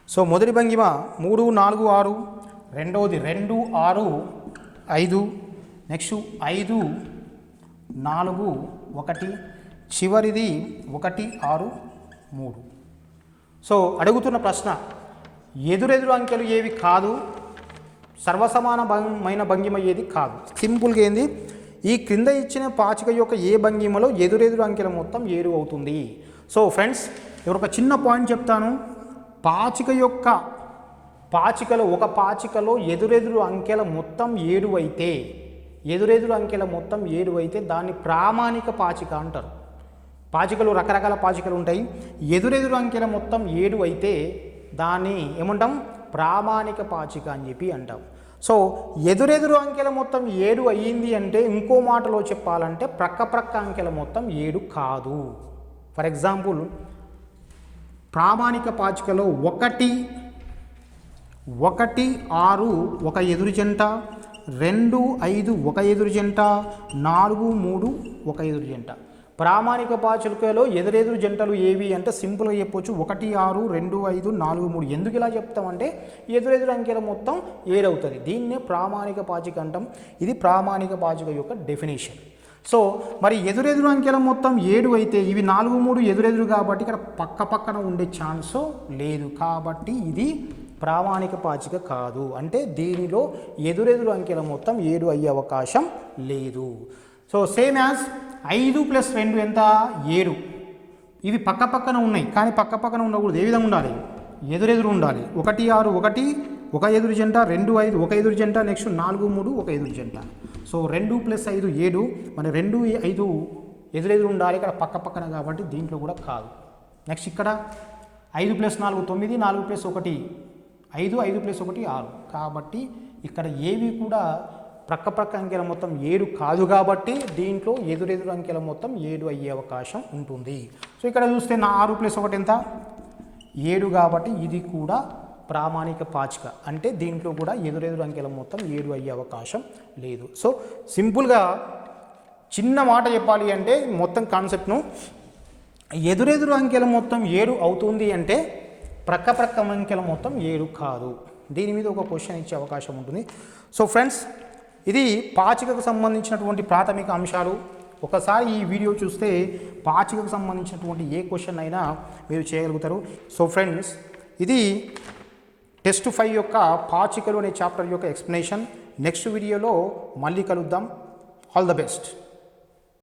సో మొదటి భంగిమ 3, 4, 6. రెండవది 2, 6, 5. నెక్స్ట్ 5, 4, 1. చివరిది 1, 6, 3. సో అడుగుతున్న ప్రశ్న, ఎదురెదురు అంకెలు ఏవి కాదు, సర్వసమానమైన భంగిమ ఏది కాదు. సింపుల్గా ఏంది, ఈ క్రింద ఇచ్చిన పాచిక యొక్క ఏ భంగిమలో ఎదురెదురు అంకెల మొత్తం 7 అవుతుంది. సో ఫ్రెండ్స్, ఇక్కడ ఒక చిన్న పాయింట్ చెప్తాను. ఒక పాచికలో ఎదురెదురు అంకెల మొత్తం 7 అయితే, ఎదురెదురు అంకెల మొత్తం 7 అయితే దాన్ని ప్రామాణిక పాచిక అంటారు. పాచికలు రకరకాల పాచికలు ఉంటాయి. ఎదురెదురు అంకెల మొత్తం 7 అయితే దాన్ని ఏమంటాం? ప్రామాణిక పాచిక అని చెప్పి అంటాం. సో ఎదురెదురు అంకెల మొత్తం 7 అయ్యింది అంటే, ఇంకో మాటలో చెప్పాలంటే ప్రక్క అంకెల మొత్తం 7 కాదు. ఫర్ ఎగ్జాంపుల్, ప్రామాణిక పాచికలో 1, 6 ఒక ఎదురు జంట, 2, 5 ఒక ఎదురు జంట, 4, 3 ఒక ఎదురు జంట. ప్రామాణిక పాచికలో ఎదురెదురు జంటలు ఏవి అంటే సింపుల్గా చెప్పొచ్చు 1, 6, 2, 5, 4, 3. ఎందుకు ఇలా చెప్తామంటే ఎదురెదురు అంకెల మొత్తం 7 అవుతుంది. దీన్నే ప్రామాణిక పాచిక అంటాం. ఇది ప్రామాణిక పాచిక యొక్క డెఫినేషన్. సో మరి ఎదురెదురు అంకెల మొత్తం 7 అయితే ఇవి 4, 3 ఎదురెదురు కాబట్టి ఇక్కడ పక్కన ఉండే ఛాన్స్ లేదు. కాబట్టి ఇది ప్రామాణిక పాచిక కాదు. అంటే దీనిలో ఎదురెదురు అంకెల మొత్తం 7 అయ్యే అవకాశం లేదు. సో సేమ్ యాజ్ 5 + 2 ఎంత? 7. ఇవి పక్కన ఉన్నాయి, కానీ పక్కన ఉండకూడదు. ఏ విధంగా ఉండాలి? ఎదురెదురు ఉండాలి. 1, 6, 1 ఒక ఎదురు జంట, 2, 5 ఒక ఎదురు జంట, నెక్స్ట్ 4, 3 ఒక ఎదురు జంట. సో 2 + 5 7. మన 2, 5 ఎదురెదురు ఉండాలి. ఇక్కడ పక్కన కాబట్టి దీంట్లో కూడా కాదు. నెక్స్ట్ ఇక్కడ 5 + 4 9, 4 + 1 5, 5 + 1 6. కాబట్టి ఇక్కడ ఏవి కూడా ప్రక్క అంకెల మొత్తం 7 కాదు. కాబట్టి దీంట్లో ఎదురెదురు అంకెల మొత్తం 7 అయ్యే అవకాశం ఉంటుంది. సో ఇక్కడ చూస్తే 6 + 1 ఎంత? 7. కాబట్టి ఇది కూడా ప్రామాణిక పాచిక. అంటే దీంట్లో కూడా ఎదురెదురు అంకెల మొత్తం 7 అయ్యే అవకాశం లేదు. సో సింపుల్గా చిన్న మాట చెప్పాలి అంటే మొత్తం కాన్సెప్ట్ను, ఎదురెదురు అంకెల మొత్తం 7 అవుతుంది అంటే ప్రక్క అంకెల మొత్తం 7 కాదు. దీని మీద ఒక క్వశ్చన్ ఇచ్చే అవకాశం ఉంటుంది. సో ఫ్రెండ్స్, ఇది పాచికకు సంబంధించినటువంటి ప్రాథమిక అంశాలు. ఒకసారి ఈ వీడియో చూస్తే పాచికకు సంబంధించినటువంటి ఏ క్వశ్చన్ అయినా మీరు చేయగలుగుతారు. సో ఫ్రెండ్స్, ఇది టెస్ట్ 5 యొక్క పాచికలు అనే చాప్టర్ యొక్క ఎక్స్ప్లెనేషన్. నెక్స్ట్ వీడియోలో మళ్ళీ కలుద్దాం. All the best.